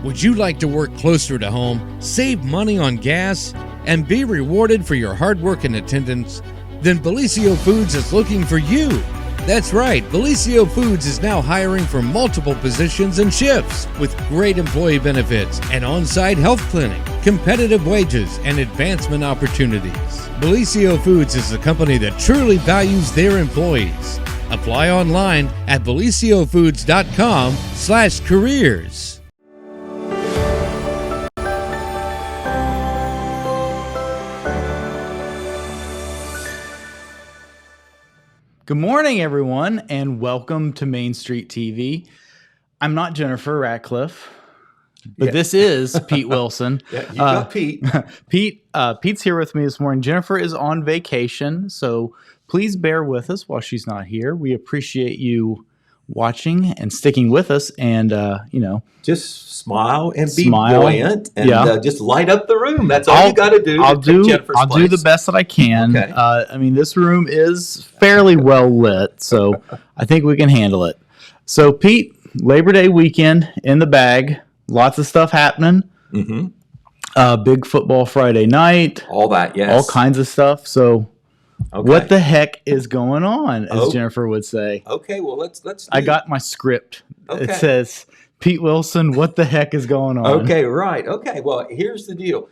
Would you like to work closer to home, save money on gas, and be rewarded for your hard work and attendance? Then Pelletier Foods is looking for you. That's right, Pelletier Foods is now hiring for multiple positions and shifts with great employee benefits, an on-site health clinic, competitive wages, and advancement opportunities. Pelletier Foods is a company that truly values their employees. Apply online at PelletierFoods.com/careers. Good morning, everyone, and welcome to Main Street TV. I'm not Jennifer Ratcliffe, but this is Pete Wilson. Yeah, you got Pete. Pete's here with me this morning. Jennifer is on vacation, so please bear with us while she's not here. We appreciate you watching and sticking with us, and just smile and be buoyant, and just light up the room. That's all you got to do. I'll do the best that I can. Okay. I mean, this room is fairly well lit, so I think we can handle it. So, Pete, Labor Day weekend in the bag. Lots of stuff happening. Mm-hmm. Big football Friday night. All that, yes. All kinds of stuff. So, what the heck is going on, as Jennifer would say? Okay, well, let's I got my script. Okay. It says, Pete Wilson, what the heck is going on? Okay, right. Okay, well, here's the deal.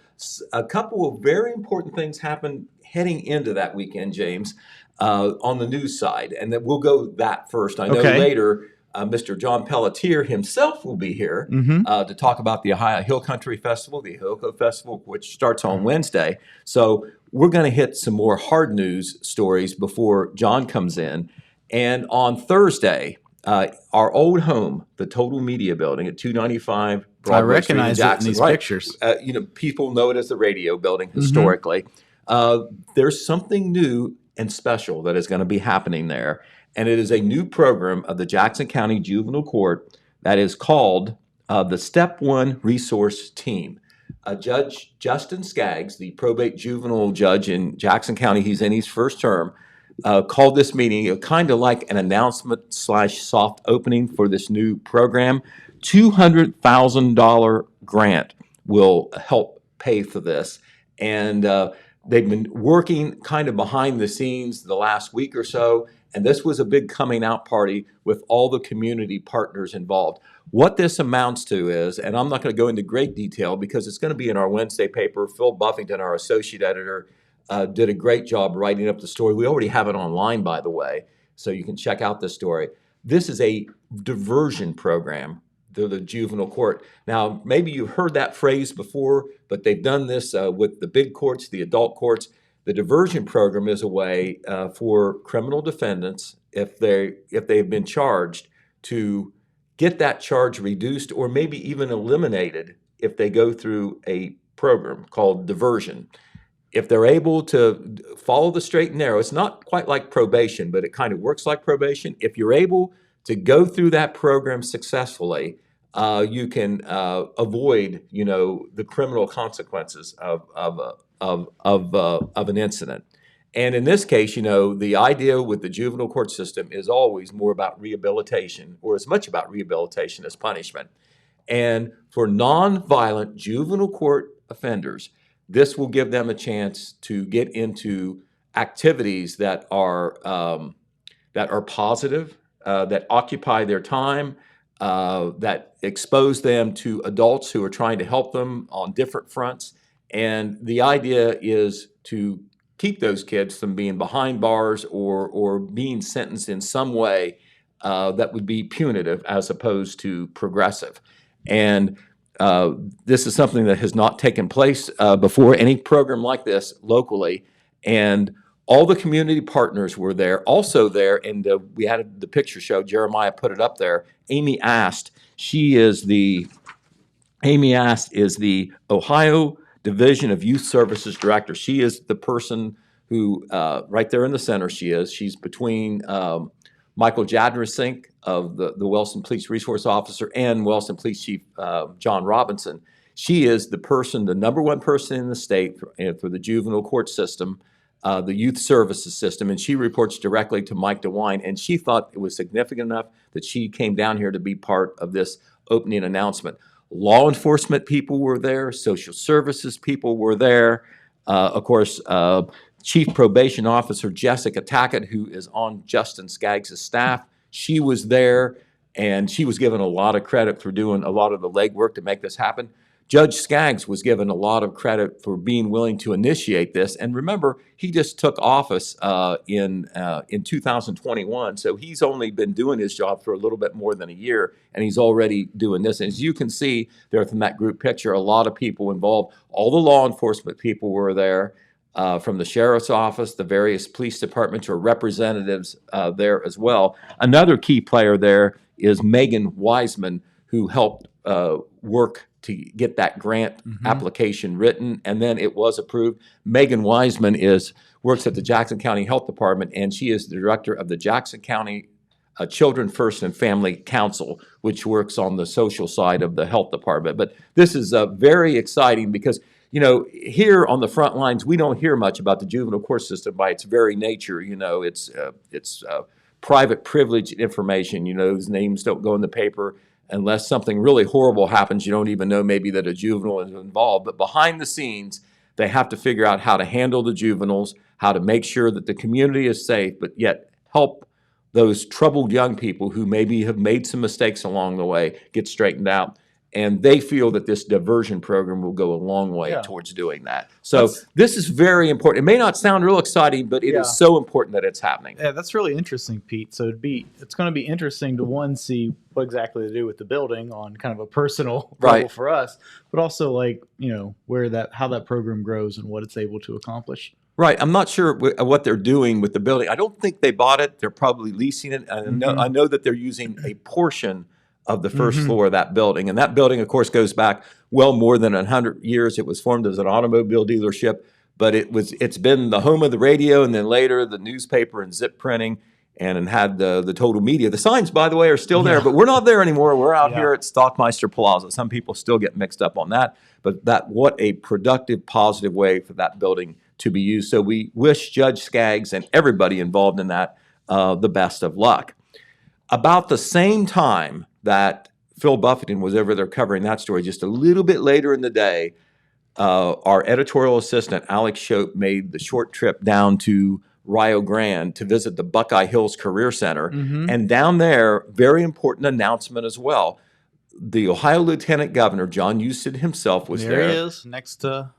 A couple of very important things happened heading into that weekend, James, on the news side. And then we'll go that first. I know later Mr. John Pelletier himself will be here to talk about the Ohio Hill Country Festival, the Ahoko Festival, which starts on Wednesday. So we're going to hit some more hard news stories before John comes in. And on Thursday, our old home, the Total Media Building at 295 Broadway I recognize Street in it Jackson, in these pictures. People know it as the radio building historically. There's something new and special that is going to be happening there. And it is a new program of the Jackson County Juvenile Court that is called the Step 1 Resource Team. Judge Justin Skaggs, the probate juvenile judge in Jackson County, he's in his first term, called this meeting kind of like an announcement / soft opening for this new program. $200,000 grant will help pay for this. And they've been working kind of behind the scenes the last week or so. And this was a big coming out party with all the community partners involved. What this amounts to is, and I'm not going to go into great detail because it's going to be in our Wednesday paper. Phil Buffington, our associate editor, did a great job writing up the story. We already have it online, by the way, so you can check out the story. This is a diversion program through the juvenile court. Now, maybe you've heard that phrase before, but they've done this with the big courts, the adult courts. The diversion program is a way for criminal defendants, if they've been charged, to get that charge reduced or maybe even eliminated if they go through a program called diversion. If they're able to follow the straight and narrow, it's not quite like probation, but it kind of works like probation. If you're able to go through that program successfully, you can avoid, the criminal consequences of an incident. And in this case, the idea with the juvenile court system is always more about rehabilitation, or as much about rehabilitation as punishment. And for nonviolent juvenile court offenders, this will give them a chance to get into activities that are positive, that occupy their time, that expose them to adults who are trying to help them on different fronts. And the idea is to keep those kids from being behind bars or being sentenced in some way that would be punitive as opposed to progressive. And this is something that has not taken place before, any program like this locally. And all the community partners were there, also there, and we had the picture show. Jeremiah put it up there. Amy Ast is the Ohio Division of Youth Services Director. She is the person who, right there in the center, she's between Michael Jadrosink of the Wellston Police Resource Officer and Wellston Police Chief John Robinson. She is the number one person in the state for the juvenile court system, the youth services system, and she reports directly to Mike DeWine, and she thought it was significant enough that she came down here to be part of this opening announcement. Law enforcement people were there. Social services people were there. Of course, Chief Probation Officer Jessica Tackett, who is on Justin Skaggs' staff, she was there, and she was given a lot of credit for doing a lot of the legwork to make this happen. Judge Skaggs was given a lot of credit for being willing to initiate this. And remember, he just took office in 2021, so he's only been doing his job for a little bit more than a year, and he's already doing this. And as you can see there from that group picture, a lot of people involved. All the law enforcement people were there, from the sheriff's office, the various police departments, or representatives there as well. Another key player there is Megan Wiseman, who helped work to get that grant application written, and then it was approved. Megan Wiseman works at the Jackson County Health Department, and she is the director of the Jackson County Children First and Family Council, which works on the social side of the health department. But this is very exciting because, you know, here on the front lines, we don't hear much about the juvenile court system by its very nature. You know, it's private privileged information. You know, those names don't go in the paper unless something really horrible happens. You don't even know maybe that a juvenile is involved. But behind the scenes, they have to figure out how to handle the juveniles, how to make sure that the community is safe, but yet help those troubled young people who maybe have made some mistakes along the way get straightened out. And they feel that this diversion program will go a long way towards doing that. So this is very important. It may not sound real exciting, but it is so important that it's happening. Yeah, that's really interesting, Pete. So it's going to be interesting to see what exactly to do with the building on kind of a personal level for us, but also like, you know, how that program grows and what it's able to accomplish. Right. I'm not sure what they're doing with the building. I don't think they bought it. They're probably leasing it. I know that they're using a portion of the first floor of that building. And that building, of course, goes back well more than 100 years. It was formed as an automobile dealership, but it's been the home of the radio, and then later the newspaper and zip printing, and it had the total media. The signs, by the way, are still there, but we're not there anymore. We're out here at Stockmeister Plaza. Some people still get mixed up on that, but what a productive, positive way for that building to be used. So we wish Judge Skaggs and everybody involved in that the best of luck. About the same time that Phil Buffington was over there covering that story, just a little bit later in the day, our editorial assistant, Alex Shope, made the short trip down to Rio Grande to visit the Buckeye Hills Career Center. And down there, very important announcement as well. The Ohio Lieutenant Governor, John Husted himself, was there. There he is, next to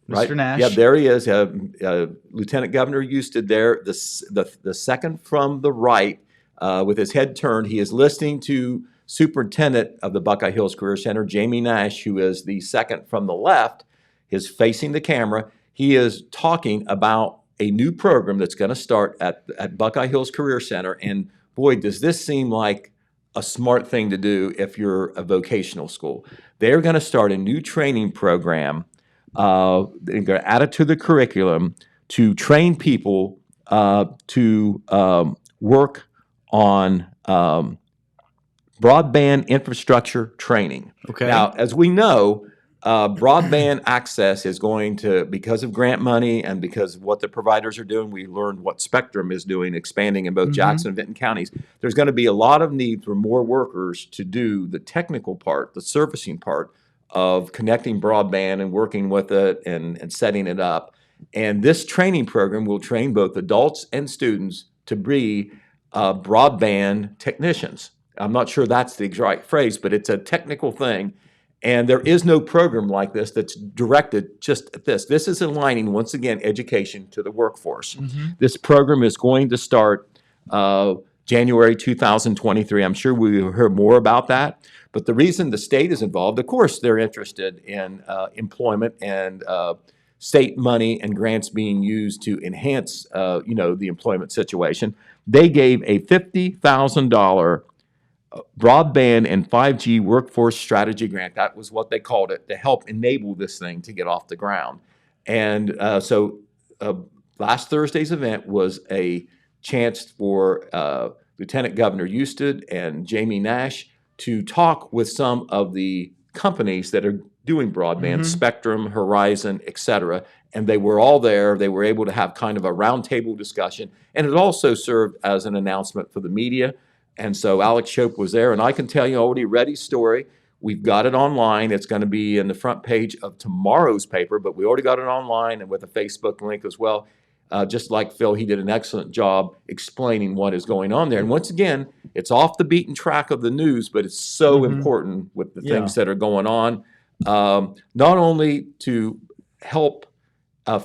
Mr. Nash. Yeah, there he is. Lieutenant Governor Husted there, the second from the right, with his head turned. He is listening to Superintendent of the Buckeye Hills Career Center, Jamie Nash, who is the second from the left, is facing the camera. He is talking about a new program that's going to start at Buckeye Hills Career Center. And boy, does this seem like a smart thing to do if you're a vocational school. They're going to start a new training program. They're going to add it to the curriculum to train people to work on broadband infrastructure training. Okay. Now, as we know, broadband access is going to, because of grant money and because of what the providers are doing, we learned what Spectrum is doing, expanding in both Jackson and Vinton counties. There's going to be a lot of need for more workers to do the technical part, the servicing part of connecting broadband and working with it and setting it up. And this training program will train both adults and students to be broadband technicians. I'm not sure that's the exact phrase, but it's a technical thing. And there is no program like this that's directed just at this. This is aligning, once again, education to the workforce. This program is going to start January 2023. I'm sure we will hear more about that. But the reason the state is involved, of course, they're interested in employment and state money and grants being used to enhance, the employment situation. They gave a $50,000 broadband and 5G workforce strategy grant. That was what they called it, to help enable this thing to get off the ground. And so last Thursday's event was a chance for Lieutenant Governor Husted and Jamie Nash to talk with some of the companies that are doing broadband, Spectrum, Horizon, et cetera. And they were all there. They were able to have kind of a roundtable discussion. And it also served as an announcement for the media. And so Alex Shope was there. And I can tell you, I already read his story. We've got it online. It's going to be in the front page of tomorrow's paper, but we already got it online and with a Facebook link as well. Just like Phil, he did an excellent job explaining what is going on there. And once again, it's off the beaten track of the news, but it's so important with the things that are going on, not only to help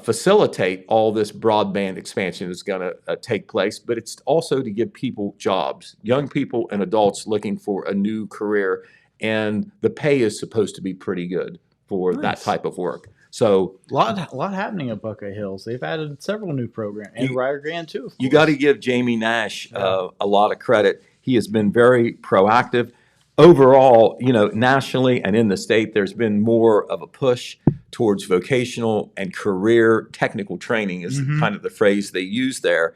facilitate all this broadband expansion that's going to take place, but it's also to give people jobs, young people and adults looking for a new career. And the pay is supposed to be pretty good for that type of work. So a lot happening at Buckeye Hills. They've added several new programs, and Ryder Grand too. Of you course. got to give Jamie Nash a lot of credit. He has been very proactive. Overall, nationally and in the state, there's been more of a push towards vocational and career technical training is kind of the phrase they use there,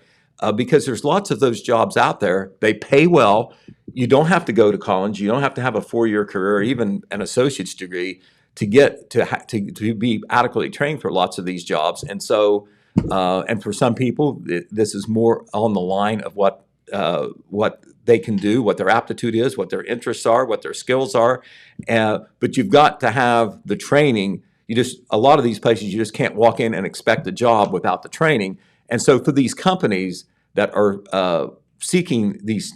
because there's lots of those jobs out there. They pay well. You don't have to go to college. You don't have to have a 4-year career or even an associate's degree to get to be adequately trained for lots of these jobs. And so, and for some people, this is more on the line of what they can do, what their aptitude is, what their interests are, what their skills are. But you've got to have the training. A lot of these places, you just can't walk in and expect a job without the training. And so for these companies that are seeking these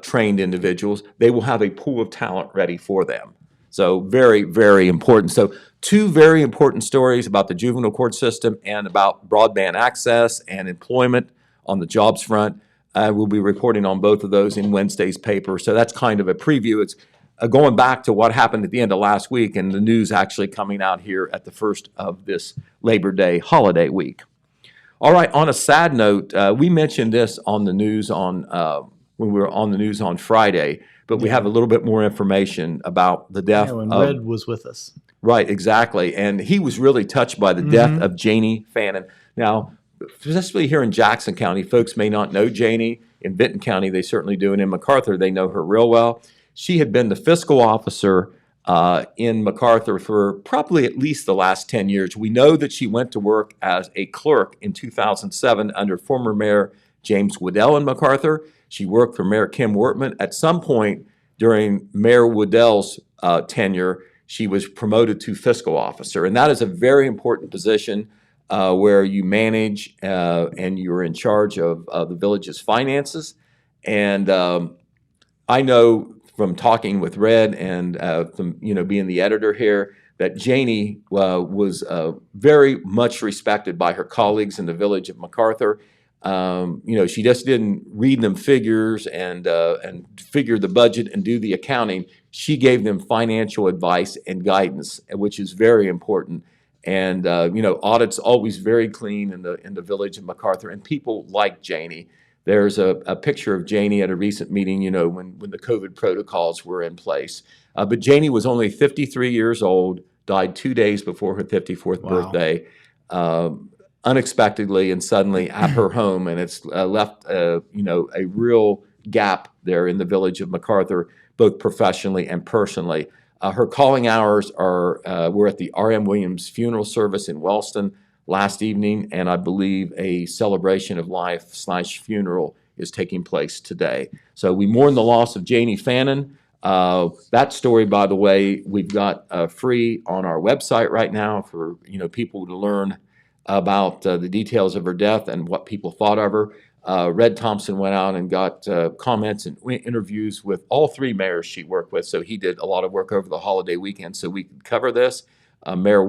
trained individuals, they will have a pool of talent ready for them. So very, very important. So 2 very important stories about the juvenile court system and about broadband access and employment on the jobs front. We'll be reporting on both of those in Wednesday's paper. So that's kind of a preview. It's going back to what happened at the end of last week and the news actually coming out here at the first of this Labor Day holiday week. All right, on a sad note, we mentioned this on the news when we were on the news on Friday, but we have a little bit more information about the death when of... Red was with us. Right, exactly. And he was really touched by the death of Janie Fannin. Now, especially here in Jackson County, folks may not know Janie. In Benton County, they certainly do. And in MacArthur, they know her real well. She had been the fiscal officer in MacArthur for probably at least the last 10 years. We know that she went to work as a clerk in 2007 under former Mayor James Waddell in MacArthur. She worked for Mayor Kim Wortman. At some point during Mayor Waddell's tenure, she was promoted to fiscal officer. And that is a very important position where you manage and you're in charge of the village's finances. And I know from talking with Red and from being the editor here that Janie was very much respected by her colleagues in the village of MacArthur. She just didn't read them figures and figure the budget and do the accounting. She gave them financial advice and guidance, which is very important. And audit's always very clean in the village of MacArthur, and people like Janie. There's a picture of Janie at a recent meeting, when the COVID protocols were in place. But Janie was only 53 years old, died 2 days before her 54th birthday. Unexpectedly and suddenly at her home, and it's left a real gap there in the village of MacArthur, both professionally and personally. Her calling hours were at the R.M. Williams funeral service in Wellston last evening, and I believe a celebration of life / funeral is taking place today. So we mourn the loss of Janie Fannin. That story, by the way, we've got free on our website right now for people to learn about the details of her death and what people thought of her. Red Thompson went out and got comments and interviews with all 3 mayors she worked with. So he did a lot of work over the holiday weekend so we could cover this. Mayor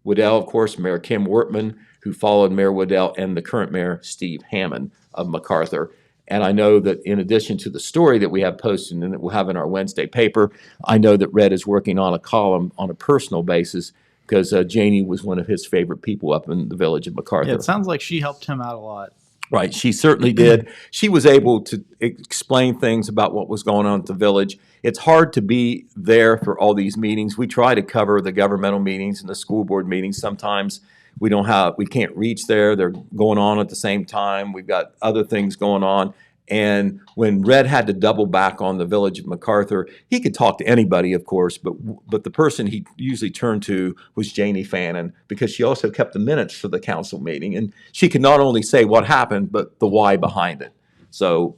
Waddell, of course, Mayor Kim Wortman, who followed Mayor Waddell, and the current mayor, Steve Hammond of MacArthur. And I know that in addition to the story that we have posted and that we'll have in our Wednesday paper, I know that Red is working on a column on a personal basis because Janie was one of his favorite people up in the village of MacArthur. Yeah, it sounds like she helped him out a lot. Right, she certainly did. She was able to explain things about what was going on at the village. It's hard to be there for all these meetings. We try to cover the governmental meetings and the school board meetings. Sometimes we can't reach there. They're going on at the same time. We've got other things going on. And when Red had to double back on the village of MacArthur, he could talk to anybody, of course, but the person he usually turned to was Janie Fannin, because she also kept the minutes for the council meeting. And she could not only say what happened, but the why behind it. So,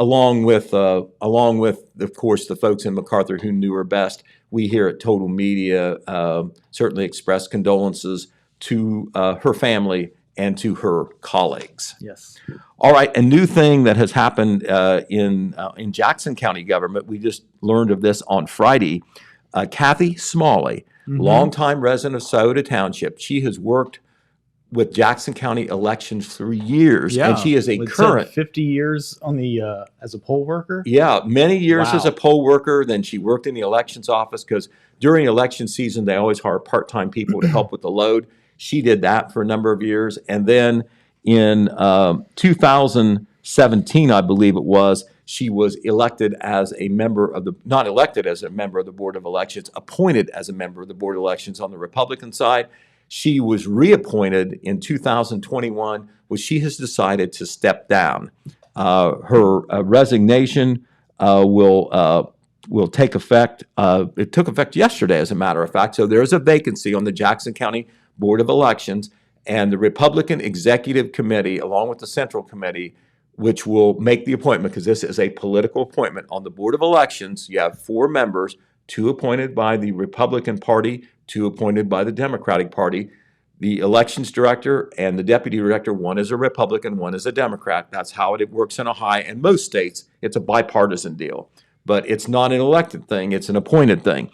along with, of course, the folks in MacArthur who knew her best, we here at Total Media certainly express condolences to her family and to her colleagues. Yes. All right, a new thing that has happened in Jackson County government, we just learned of this on Friday. Kathy Smalley, longtime resident of Scioto Township, she has worked with Jackson County elections for years, and she is a current 50 years on the as a poll worker. Yeah, many years Wow. as a poll worker. Then she worked in the elections office because during election season they always hire part-time people to help with the load. She did that for a number of years, and then in 2017, I believe it was, she was elected as a member of the, not elected as a member of the Board of Elections, appointed as a member of the Board of Elections on the Republican side. She was reappointed in 2021, which she has decided to step down. Her resignation will take effect. It took effect yesterday, as a matter of fact. So there is a vacancy on the Jackson County Board of Elections, and the Republican Executive Committee, along with the Central Committee, which will make the appointment, because this is a political appointment. On the Board of Elections, you have 4 members, 2 appointed by the Republican Party, 2 appointed by the Democratic Party. The elections director and the deputy director, one is a Republican, one is a Democrat. That's how it works in Ohio. In most states, it's a bipartisan deal. But it's not an elected thing, it's an appointed thing.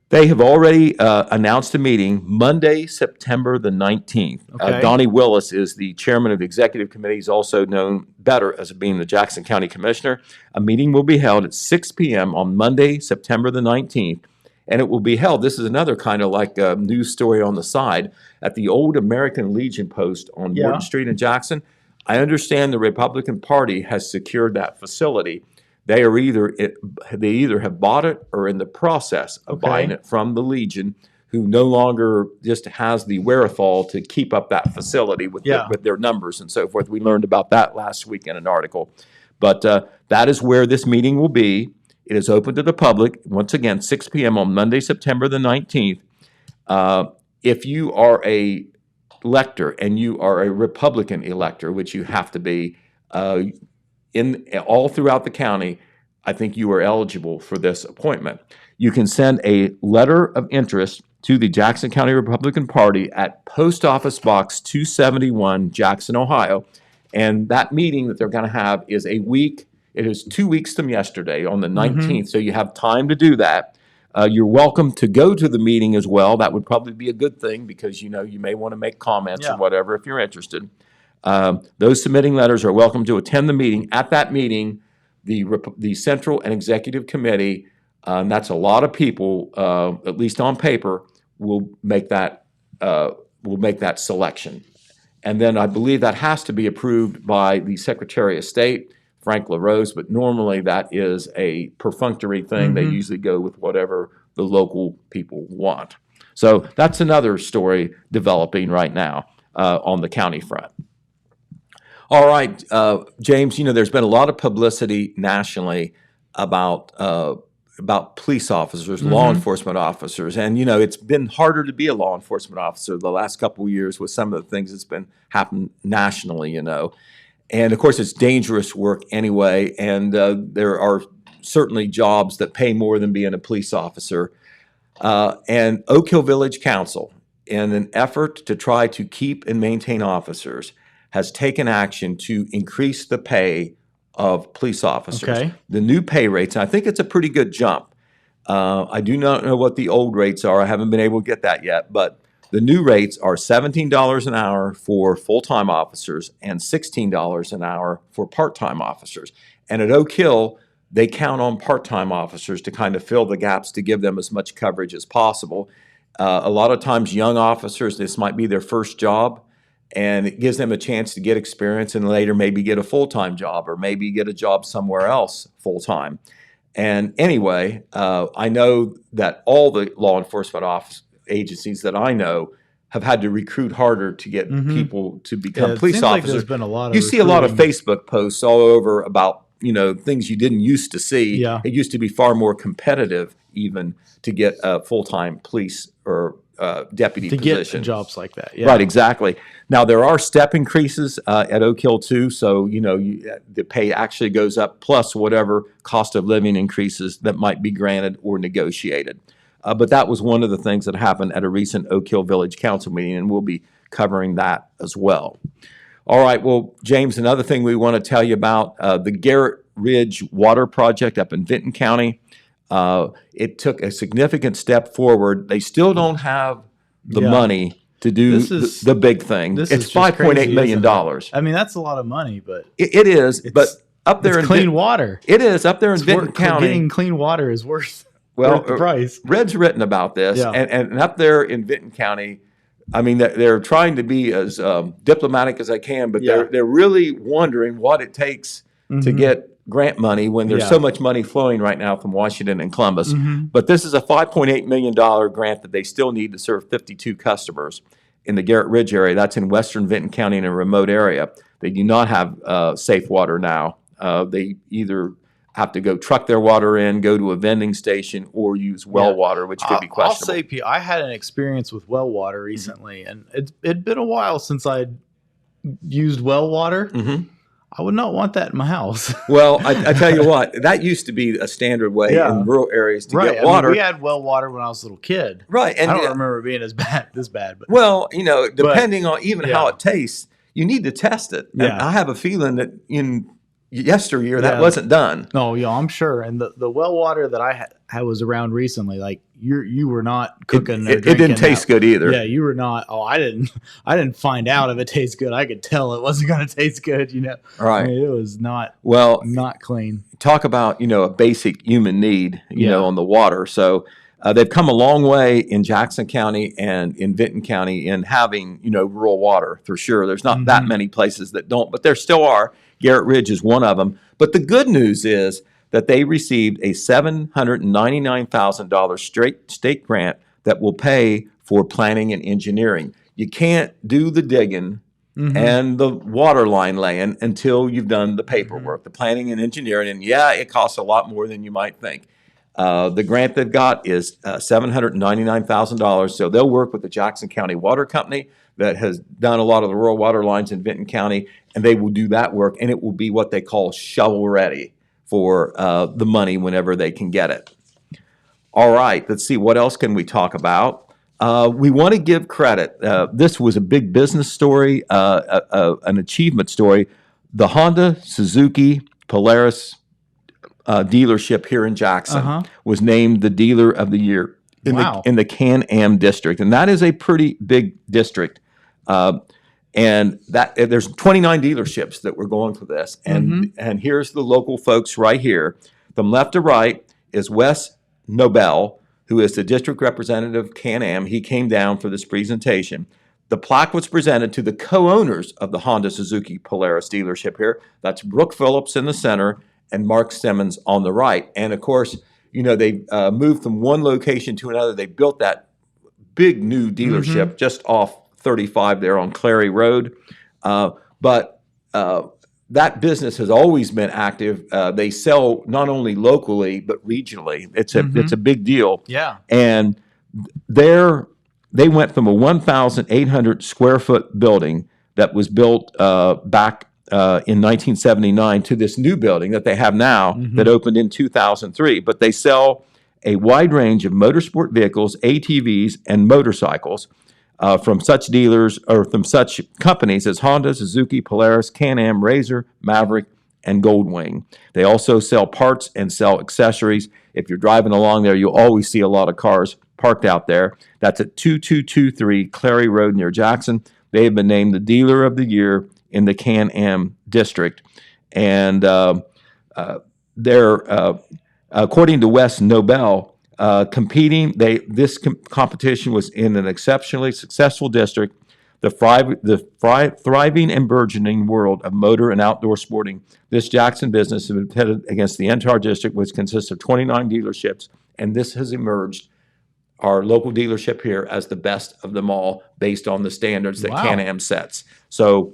They have already announced a meeting Monday, September the 19th. Okay. Donnie Willis is the chairman of the executive committee. He's also known better as being the Jackson County Commissioner. A meeting will be held at 6 p.m. on Monday, September the 19th. And it will be held, this is another kind of like a news story on the side, at the old American Legion post on Morton Street in Jackson. I understand the Republican Party has secured that facility. They either have bought it or in the process of buying it from the Legion, who no longer just has the wherewithal to keep up that facility with their numbers and so forth. We learned about that last week in an article. But that is where this meeting will be. It is open to the public, once again, 6 p.m. on Monday, September the 19th. If you are a elector and you are a Republican elector, which you have to be, in all throughout the county, I think you are eligible for this appointment. You can send a letter of interest to the Jackson County Republican Party at Post Office Box 271, Jackson, Ohio. And that meeting that they're going to have is a week. It is 2 weeks from yesterday on the 19th, so you have time to do that. You're welcome to go to the meeting as well. That would probably be a good thing because, you may want to make comments or whatever if you're interested. Those submitting letters are welcome to attend the meeting. At that meeting, the Central and Executive Committee, that's a lot of people, at least on paper, will make that selection. And then I believe that has to be approved by the Secretary of State, Frank LaRose, but normally that is a perfunctory thing. They usually go with whatever the local people want. So that's another story developing right now on the county front. All right, James, there's been a lot of publicity nationally about police officers, law enforcement officers. And, it's been harder to be a law enforcement officer the last couple of years with some of the things that's been happening nationally, And, of course, it's dangerous work anyway. And there are certainly jobs that pay more than being a police officer. And Oak Hill Village Council, in an effort to try to keep and maintain officers, has taken action to increase the pay of police officers. Okay. The new pay rates, and I think it's a pretty good jump. I do not know what the old rates are. I haven't been able to get that yet. But the new rates are $17 an hour for full-time officers and $16 an hour for part-time officers. And at Oak Hill, they count on part-time officers to kind of fill the gaps to give them as much coverage as possible. A lot of times young officers, this might be their first job, and it gives them a chance to get experience and later maybe get a full-time job or maybe get a job somewhere else full-time. And anyway, I know that all the law enforcement agencies that I know have had to recruit harder to get people to become police officers. Like there's been a lot of you see a lot of Facebook posts all over about things you didn't used to see. Yeah. It used to be far more competitive even to get a full-time police or deputy to position. get jobs like that. Yeah. Right, exactly. Now, there are step increases at Oak Hill, too. So, the pay actually goes up plus whatever cost of living increases that might be granted or negotiated. But that was one of the things that happened at a recent Oak Hill Village Council meeting, and we'll be covering that as well. All right. Well, James, another thing we want to tell you about, the Garrett Ridge Water Project up in Vinton County. It took a significant step forward. They still don't have the money to do the big thing. It's $5.8 million. I mean, that's a lot of money, but it is. But up there in clean water. It is up there in Vinton County. Getting clean water is worth the price. Red's written about this, and up there in Vinton County, I mean, they're trying to be as diplomatic as I can, but they're really wondering what it takes to get grant money when there's so much money flowing right now from Washington and Columbus. But this is a $5.8 million grant that they still need to serve 52 customers in the Garrett Ridge area. That's in western Vinton County in a remote area. They do not have safe water now. They either have to go truck their water in, go to a vending station, or use well water, which could be questionable. I'll say, Pete, I had an experience with well water recently, and it'd been a while since I'd used well water. I would not want that in my house. Well, I tell you what, that used to be a standard way in rural areas to get water. I mean, we had well water when I was a little kid. Right. And I don't remember it being this bad. But well, depending on even how it tastes, you need to test it. Yeah. And I have a feeling that in yesteryear that wasn't done. No, I'm sure. And the well water that I was around recently, like you were not cooking. It didn't taste good either. Yeah, you were not. Oh, I didn't find out if it tastes good. I could tell it wasn't going to taste good. Right. I mean, it was not clean. Talk about a basic human need. On the water. So. They've come a long way in Jackson County and in Vinton County in having, rural water for sure. There's not that many places that don't, but there still are. Garrett Ridge is one of them. But the good news is that they received a $799,000 state grant that will pay for planning and engineering. You can't do the digging and the water line laying until you've done the paperwork, the planning and engineering. And it costs a lot more than you might think. The grant they've got is $799,000. So they'll work with the Jackson County Water Company that has done a lot of the rural water lines in Vinton County, and they will do that work, and it will be what they call shovel ready for the money whenever they can get it. All right, let's see, what else can we talk about? We want to give credit. This was a big business story, an achievement story. The Honda, Suzuki, Polaris dealership here in Jackson was named the Dealer of the Year in the Can-Am district, and that is a pretty big district. And that there's 29 dealerships that were going for this, and here's the local folks right here. From left to right is Wes Nobel, who is the district representative of Can-Am. He came down for this presentation. The plaque was presented to the co-owners of the Honda Suzuki Polaris dealership here. That's Brooke Phillips in the center and Mark Simmons on the right. And of course, they moved from one location to another. They built that big new dealership just off 35 there on Clary Road. But that business has always been active. They sell not only locally, but regionally. It's a big deal. Yeah. And they went from a 1,800 square foot building that was built back in 1979 to this new building that they have now that opened in 2003. But they sell a wide range of motorsport vehicles, ATVs, and motorcycles from such dealers or from such companies as Honda, Suzuki, Polaris, Can-Am, Razor, Maverick, and Goldwing. They also sell parts and sell accessories. If you're driving along there, you'll always see a lot of cars parked out there. That's at 2223 Clary Road near Jackson. They have been named the Dealer of the Year in the Can-Am district. And they're, according to Wes Nobel, competing, this competition was in an exceptionally successful district. The thriving and burgeoning world of motor and outdoor sporting. This Jackson business has been pitted against the entire district, which consists of 29 dealerships, and this has emerged our local dealership here as the best of them all based on the standards that Wow. Can-Am sets. So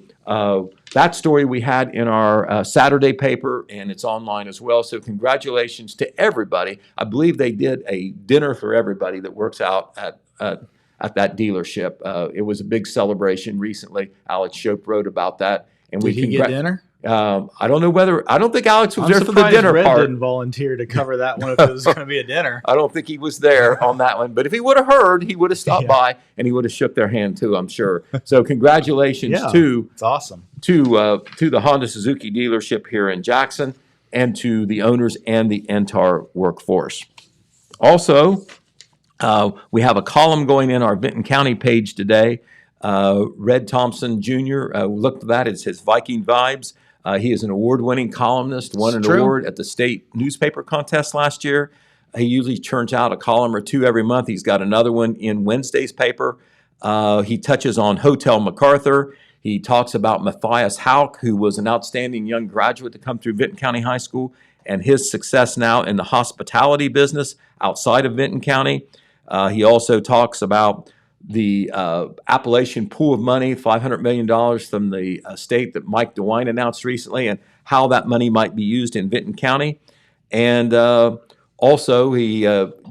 that story we had in our Saturday paper, and it's online as well. So congratulations to everybody. I believe they did a dinner for everybody that works out at that dealership. It was a big celebration recently. Alex Shope wrote about that. And Did he get dinner? I don't think Alex was I'm there for the surprised dinner Red part. didn't volunteer to cover that one if it was going to be a dinner. I don't think he was there on that one, but if he would have heard, he would have stopped by and he would have shook their hand too, I'm sure. So congratulations it's awesome to the Honda Suzuki dealership here in Jackson and to the owners and the entire workforce. Also, we have a column going in our Vinton County page today. Red Thompson Jr. Looked at that. It's his Viking Vibes. He is an award-winning columnist, won an award at the state newspaper contest last year. He usually churns out a column or two every month. He's got another one in Wednesday's paper. He touches on Hotel MacArthur. He talks about Matthias Hauk, who was an outstanding young graduate to come through Vinton County High School, and his success now in the hospitality business outside of Vinton County. He also talks about the Appalachian pool of money, $500 million from the state that Mike DeWine announced recently, and how that money might be used in Vinton County. And also, he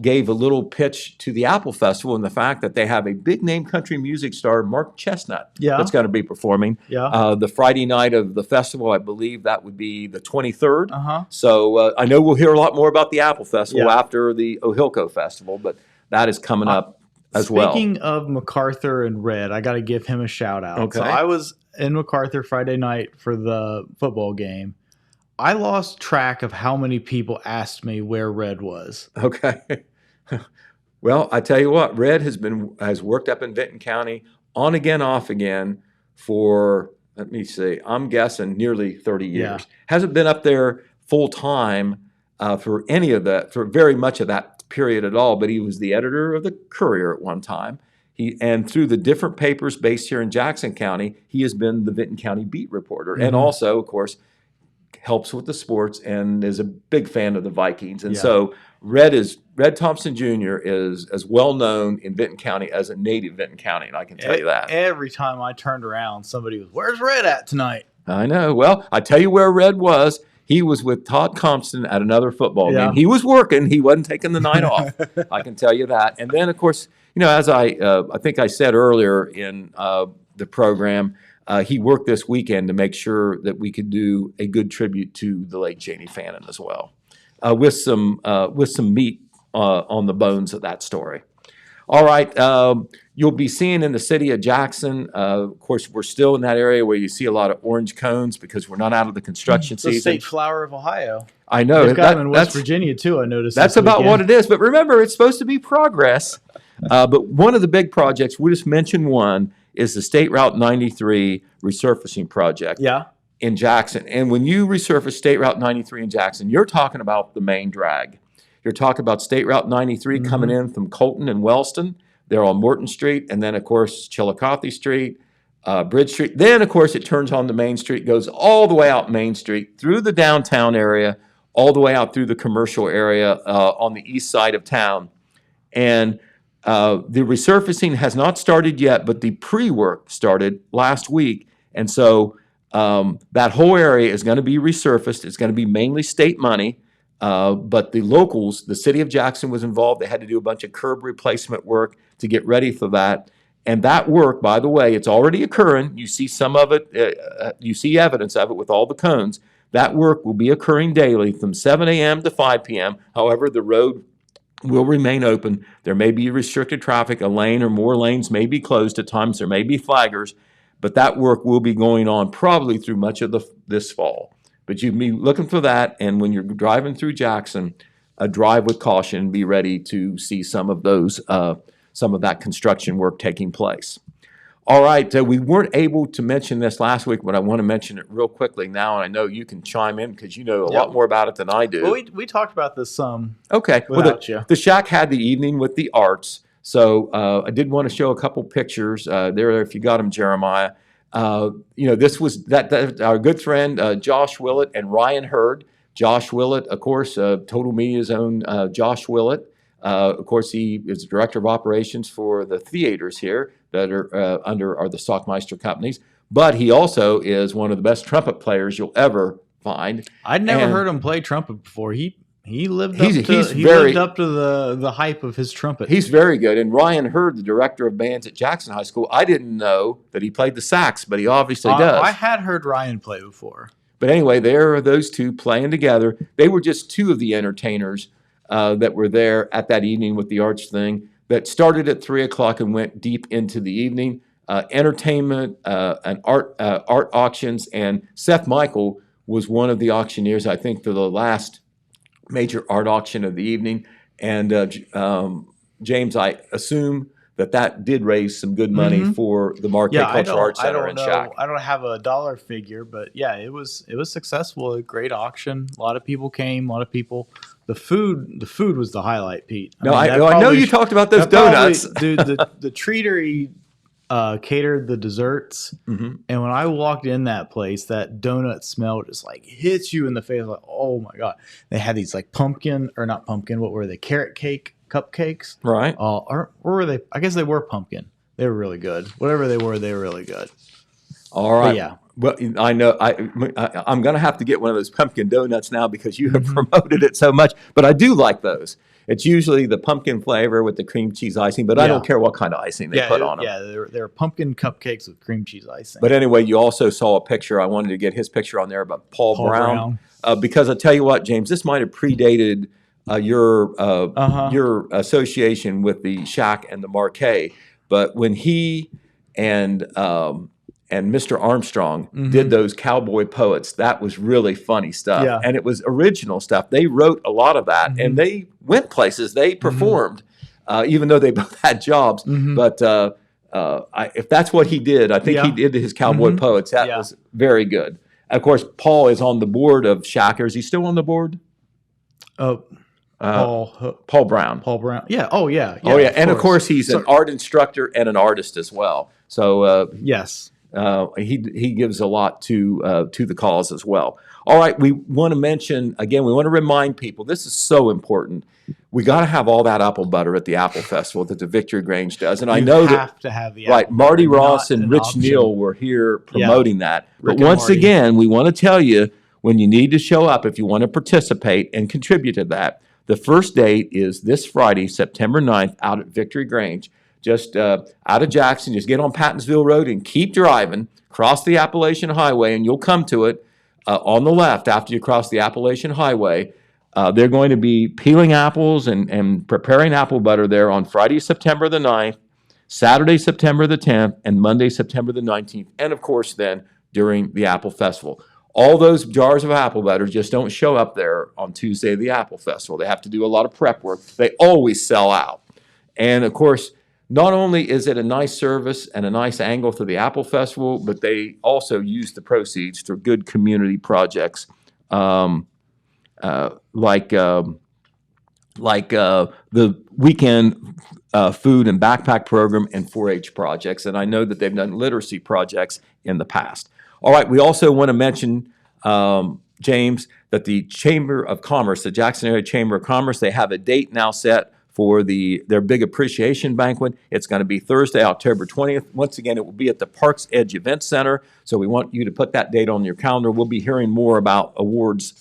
gave a little pitch to the Apple Festival and the fact that they have a big-name country music star, Mark Chestnut, that's going to be performing. The Friday night of the festival, I believe that would be the 23rd. So I know we'll hear a lot more about the Apple Festival after the Ohilco Festival, but that is coming up as well. Speaking of MacArthur and Red, I got to give him a shout out. Okay. So I was in MacArthur Friday night for the football game. I lost track of how many people asked me where Red was. Okay. Well, I tell you what, Red has worked up in Vinton County on again, off again for, let me see, I'm guessing nearly 30 years. Hasn't been up there full time for any of that, for very much of that period at all, but he was the editor of the Courier at one time. And through the different papers based here in Jackson County, he has been the Vinton County beat reporter, and also, of course, helps with the sports and is a big fan of the Vikings. And so Red Thompson Jr. is as well known in Vinton County as a native Vinton County, and I can tell you that. Every time I turned around, somebody was, "Where's Red at tonight?" I know. Well, I tell you where Red was. He was with Todd Compton at another football game. He was working. He wasn't taking the night off. I can tell you that. And then, of course, as I think I said earlier in the program, he worked this weekend to make sure that we could do a good tribute to the late Janie Fannin as well, with some meat on the bones of that story. All right, you'll be seeing in the city of Jackson, of course, we're still in that area where you see a lot of orange cones because we're not out of the construction season. The state flower of Ohio. I know. They've got them in West Virginia, too, I noticed. That's about what it is. But remember, it's supposed to be progress. But one of the big projects, we just mentioned one, is the State Route 93 resurfacing project in Jackson. And when you resurface State Route 93 in Jackson, you're talking about the main drag. You're talking about State Route 93 coming in from Colton and Wellston. They're on Morton Street, and then, of course, Chillicothe Street, Bridge Street. Then, of course, it turns on to Main Street, goes all the way out Main Street, through the downtown area, all the way out through the commercial area on the east side of town. And the resurfacing has not started yet, but the pre-work started last week. And so that whole area is going to be resurfaced. It's going to be mainly state money. But the locals, the city of Jackson was involved. They had to do a bunch of curb replacement work to get ready for that. And that work, by the way, it's already occurring. You see some of it, you see evidence of it with all the cones. That work will be occurring daily from 7 a.m. to 5 p.m. However, the road will remain open. There may be restricted traffic. A lane or more lanes may be closed at times. There may be flaggers. But that work will be going on probably through much of this fall. But you'd be looking for that, and when you're driving through Jackson, drive with caution. Be ready to see some of that construction work taking place. All right, we weren't able to mention this last week, but I want to mention it real quickly now, and I know you can chime in because you know a lot more about it than I do. Well, we talked about this some. Okay, the Shack had the evening with the arts, so I did want to show a couple pictures there if you got them, Jeremiah. This was that our good friend Josh Willett and Ryan Hurd. Josh Willett, of course, Total Media's own Josh Willett, Of course, he is director of operations for the theaters here that are are the Stockmeister companies. But he also is one of the best trumpet players you'll ever find. I'd never And heard him play trumpet before. He lived He's- up to he's he very- lived up to the hype of his trumpet. He's very good. And Ryan Hurd, the director of bands at Jackson High School, I didn't know that he played the sax, but he obviously does. I had heard Ryan play before. But anyway, there are those two playing together. They were just two of the entertainers that were there at that evening with the arts thing that started at 3 o'clock and went deep into the evening. Entertainment and art auctions. And Seth Michael was one of the auctioneers, I think, for the last major art auction of the evening. And James, I assume that did raise some good money for the Marquette Cultural Arts Center and Shack. I don't have a dollar figure, but yeah, it was successful. A great auction. A lot of people came. A lot of people. The food was the highlight, Pete. I know you talked about those donuts. Dude, the treatery catered the desserts, and when I walked in that place, that donut smell just like hits you in the face. Like, oh my god! They had these like pumpkin or not pumpkin. What were they? Carrot cake cupcakes, right? Or were they? I guess they were pumpkin. They were really good. Whatever they were really good. All right. But yeah. Well, I know I'm going to have to get one of those pumpkin donuts now because you have promoted it so much. But I do like those. It's usually the pumpkin flavor with the cream cheese icing, but I don't care what kind of icing they put on them. Yeah, they're pumpkin cupcakes with cream cheese icing. But anyway, you also saw a picture. I wanted to get his picture on there about Paul Brown. Because I tell you what, James, this might have predated your association with the Shack and the Marquet. But when he and Mr. Armstrong did those cowboy poets, that was really funny stuff. Yeah. And it was original stuff. They wrote a lot of that, and they went places. They performed, even though they both had jobs. But if that's what he did, I think he did his cowboy poets. That was very good. Of course, Paul is on the board of Shacker. Is he still on the board? Paul Brown. Paul Brown. Yeah. Oh, yeah. Oh, yeah. And of course, he's an art instructor and an artist as well. So yes. He gives a lot to the cause as well. All right, we want to mention again. We want to remind people this is so important. We got to have all that apple butter at the Apple Festival that the Victory Grange does, and I know that to have the right. Marty Ross and Rich Neal were here promoting that. But once again, we want to tell you when you need to show up if you want to participate and contribute to that. The first date is this Friday, September 9th, out at Victory Grange. Just out of Jackson, just get on Pattonsville Road and keep driving, cross the Appalachian Highway, and you'll come to it on the left after you cross the Appalachian Highway. They're going to be peeling apples and preparing apple butter there on Friday, September the 9th, Saturday, September the 10th, and Monday, September the 19th, and of course then during the Apple Festival. All those jars of apple butter just don't show up there on Tuesday of the Apple Festival. They have to do a lot of prep work. They always sell out. And of course, not only is it a nice service and a nice angle to the Apple Festival, but they also use the proceeds for good community projects like the weekend food and backpack program and 4-H projects. And I know that they've done literacy projects in the past. All right, we also want to mention, James, that the Chamber of Commerce, the Jackson Area Chamber of Commerce, they have a date now set for their big appreciation banquet. It's going to be Thursday, October 20th. Once again, it will be at the Parks Edge Event Center. So we want you to put that date on your calendar. We'll be hearing more about awards,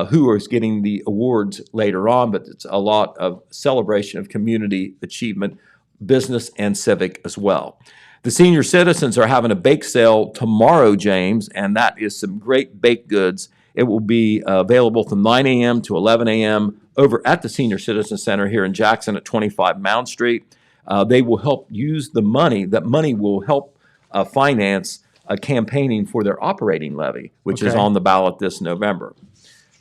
who is getting the awards later on, but it's a lot of celebration of community achievement, business and civic as well. The senior citizens are having a bake sale tomorrow, James, and that is some great baked goods. It will be available from 9 a.m. to 11 a.m. over at the Senior Citizen Center here in Jackson at 25 Mound Street. They will help use the money. That money will help finance campaigning for their operating levy, which is on the ballot this November.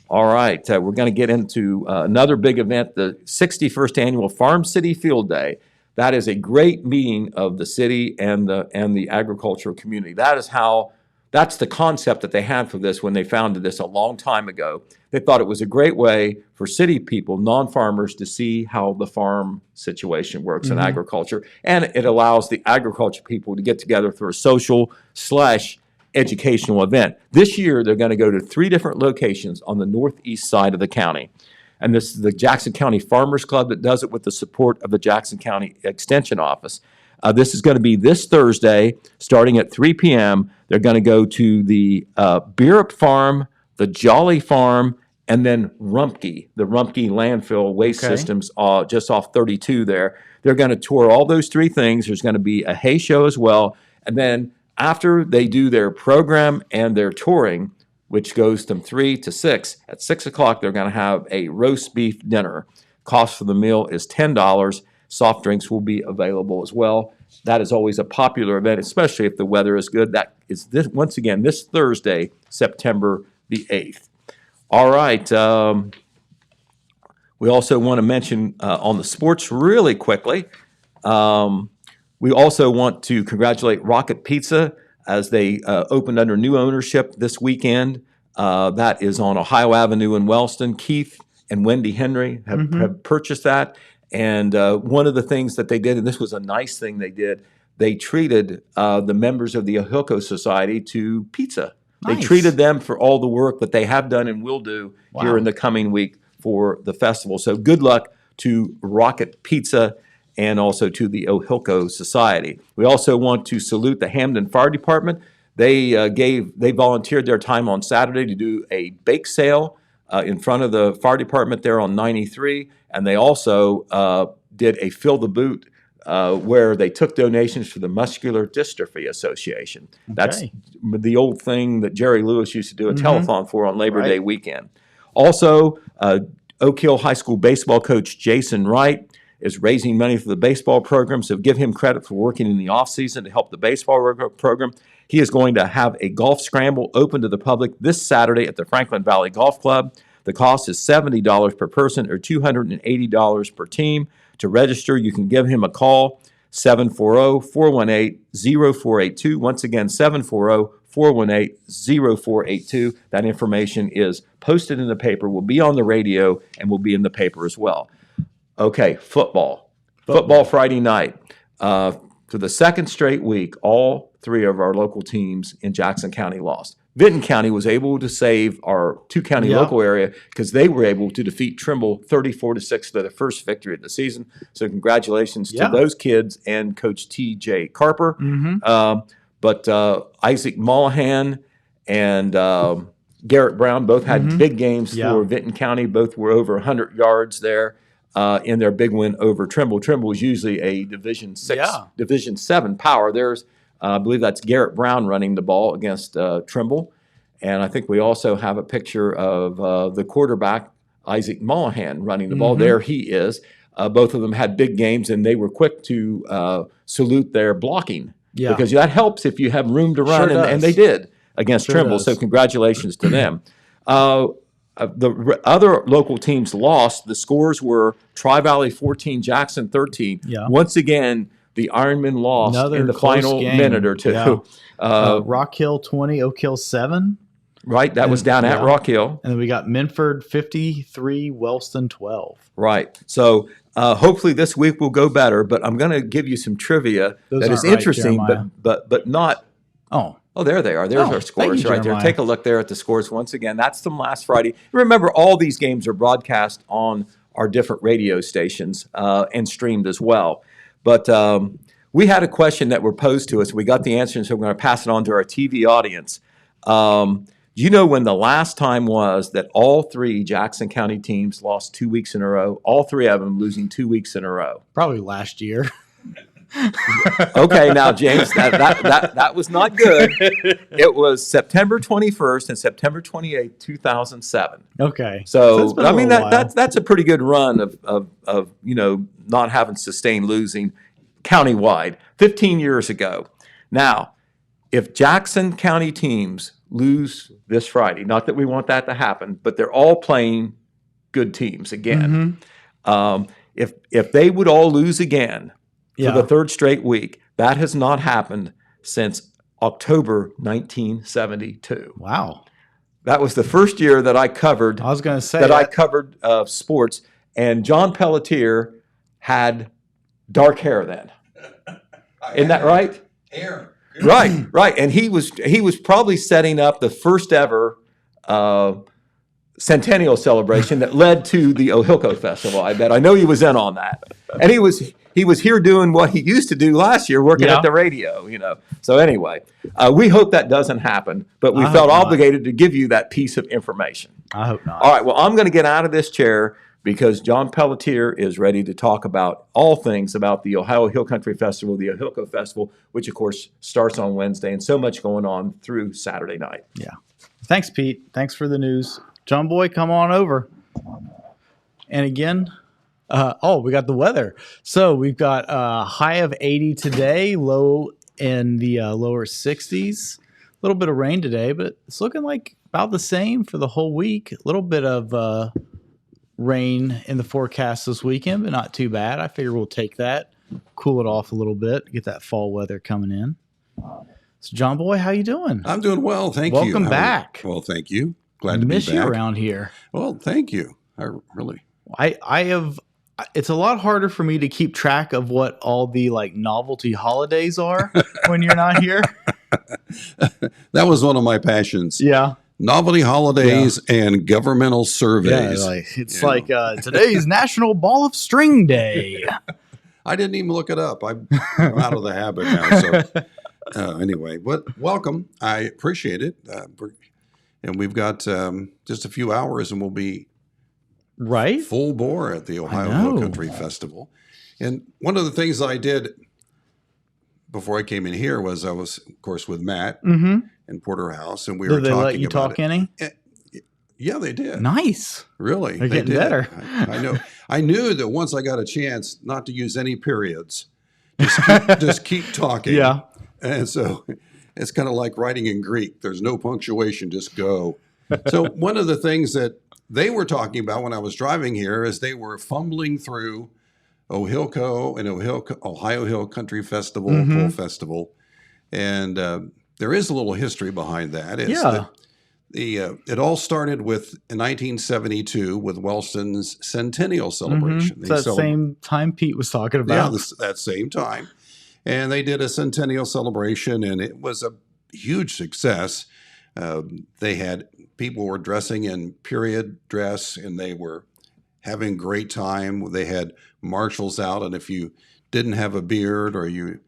All right, we're going to get into another big event, the 61st Annual Farm City Field Day. That is a great meeting of the city and the agricultural community. That's the concept that they had for this when they founded this a long time ago. They thought it was a great way for city people, non-farmers, to see how the farm situation works in agriculture. And it allows the agriculture people to get together for a social/educational event. This year, they're going to go to 3 different locations on the northeast side of the county. and this is the Jackson County Farmers Club that does it with the support of the Jackson County Extension Office. This is going to be this Thursday, starting at 3 p.m. They're going to go to the Beerup Farm, the Jolly Farm, and then Rumpke, the Rumpke landfill waste systems just off 32 there. They're going to tour all those three things. There's going to be a hay show as well. And then after they do their program and their touring, which goes from 3 to 6, at 6 o'clock, they're going to have a roast beef dinner. Cost for the meal is $10. Soft drinks will be available as well. That is always a popular event, especially if the weather is good. That is once again this Thursday, September the 8th. All right. We also want to mention on the sports really quickly. We also want to congratulate Rocket Pizza as they opened under new ownership this weekend. That is on Ohio Avenue in Wellston. Keith and Wendy Henry have purchased that. And one of the things that they did, and this was a nice thing they did, they treated the members of the Ohilco Society to pizza. Nice. They treated them for all the work that they have done and will do here in the coming week for the festival. So good luck to Rocket Pizza and also to the Ohilco Society. We also want to salute the Hamden Fire Department. They volunteered their time on Saturday to do a bake sale in front of the fire department there on 93, and they also did a Fill the Boot where they took donations for the Muscular Dystrophy Association. Okay. That's the old thing that Jerry Lewis used to do a telethon for on Labor Day weekend. Also, Oak Hill High School baseball coach Jason Wright is raising money for the baseball program, so give him credit for working in the offseason to help the baseball program. He is going to have a golf scramble open to the public this Saturday at the Franklin Valley Golf Club. The cost is $70 per person or $280 per team. To register, you can give him a call, 740-418-0482. Once again, 740-418-0482. That information is posted in the paper, will be on the radio, and will be in the paper as well. Okay, football. Football Friday night. For the second straight week, all three of our local teams in Jackson County lost. Vinton County was able to save our two-county local area because they were able to defeat Trimble 34-6 for the first victory of the season. So congratulations to those kids and Coach T.J. Carper. But Isaac Mollahan and Garrett Brown both had big games for Vinton County. Both were over 100 yards there in their big win over Trimble. Trimble is usually a Division 6, Division 7 power. There's I believe that's Garrett Brown running the ball against Trimble. And I think we also have a picture of the quarterback, Isaac Mollahan, running the ball. There he is. Both of them had big games, and they were quick to salute their blocking. Because that helps if you have room to run, and they did against Trimble. So congratulations to them. The other local teams lost. The scores were Tri-Valley 14, Jackson 13. Once again, the Ironmen lost in the final minute or two. Rock Hill 20, Oak Hill 7. Right, that was down at Rock Hill. And then we got Minford 53, Wellston 12. Right. So hopefully this week will go better, but I'm going to give you some trivia that is interesting, but not. Oh, there they are. There's our scores right there. Take a look there at the scores once again. That's from last Friday. Remember, all these games are broadcast on our different radio stations and streamed as well. But we had a question that were posed to us. We got the answer, and so we're going to pass it on to our TV audience. Do you know when the last time was that all three Jackson County teams lost 2 weeks in a row? All three of them losing 2 weeks in a row. Probably last year. Okay, now, James, that was not good. It was September 21st and September 28th, 2007. Okay. So I mean, that's a pretty good run of not having sustained losing countywide 15 years ago. Now, if Jackson County teams lose this Friday, not that we want that to happen, but they're all playing good teams again. If they would all lose again for the third straight week, that has not happened since October 1972. Wow. That was the first year that I covered. I was going to say I covered sports, and John Pelletier had dark hair then. Isn't that right? Hair. Right. And he was probably setting up the first ever centennial celebration that led to the Ohilco Festival. I bet. I know he was in on that, and he was here doing what he used to do last year, working at the radio. So anyway, we hope that doesn't happen, but we felt obligated to give you that piece of information. I hope not. All right. Well, I'm going to get out of this chair because John Pelletier is ready to talk about all things about the Ohio Hill Country Festival, the Ohilco Festival, which of course starts on Wednesday, and so much going on through Saturday night. Yeah. Thanks, Pete. Thanks for the news. John Boy, come on over. And again, we got the weather. So we've got a high of 80 today, low in the lower 60s. A little bit of rain today, but it's looking like about the same for the whole week. A little bit of rain in the forecast this weekend, but not too bad. I figure we'll take that, cool it off a little bit, get that fall weather coming in. So John Boy, how you doing? I'm doing well, thank you. Welcome back. Well, thank you. Glad to be back. Miss you around here. Well, thank you. I really. I have. It's a lot harder for me to keep track of what all the novelty holidays are when you're not here. That was one of my passions. Yeah. Novelty holidays and governmental surveys. Yeah, it's today's National Ball of String Day. I didn't even look it up. I'm out of the habit now. So anyway, but welcome. I appreciate it. And we've got just a few hours and we'll be full bore at the Ohio Hill Country Festival. And one of the things I did before I came in here was I was, of course, with Matt in Porterhouse, and we were talking about it. Did they let you talk any? Yeah, they did. Nice. Really? They're getting better. I know. I knew that once I got a chance not to use any periods, just keep talking. Yeah. And so it's kind of like writing in Greek. There's no punctuation, just go. So one of the things that they were talking about when I was driving here is they were fumbling through Ohilco and Ohio Hill Country Festival, Coal Festival. And there is a little history behind that. It all started in 1972 with Wellston's centennial celebration. It's that same time Pete was talking about. Yeah, that same time. And they did a centennial celebration, and it was a huge success. They had people were dressing in period dress, and they were having a great time. They had marshals out, and if you didn't have a beard or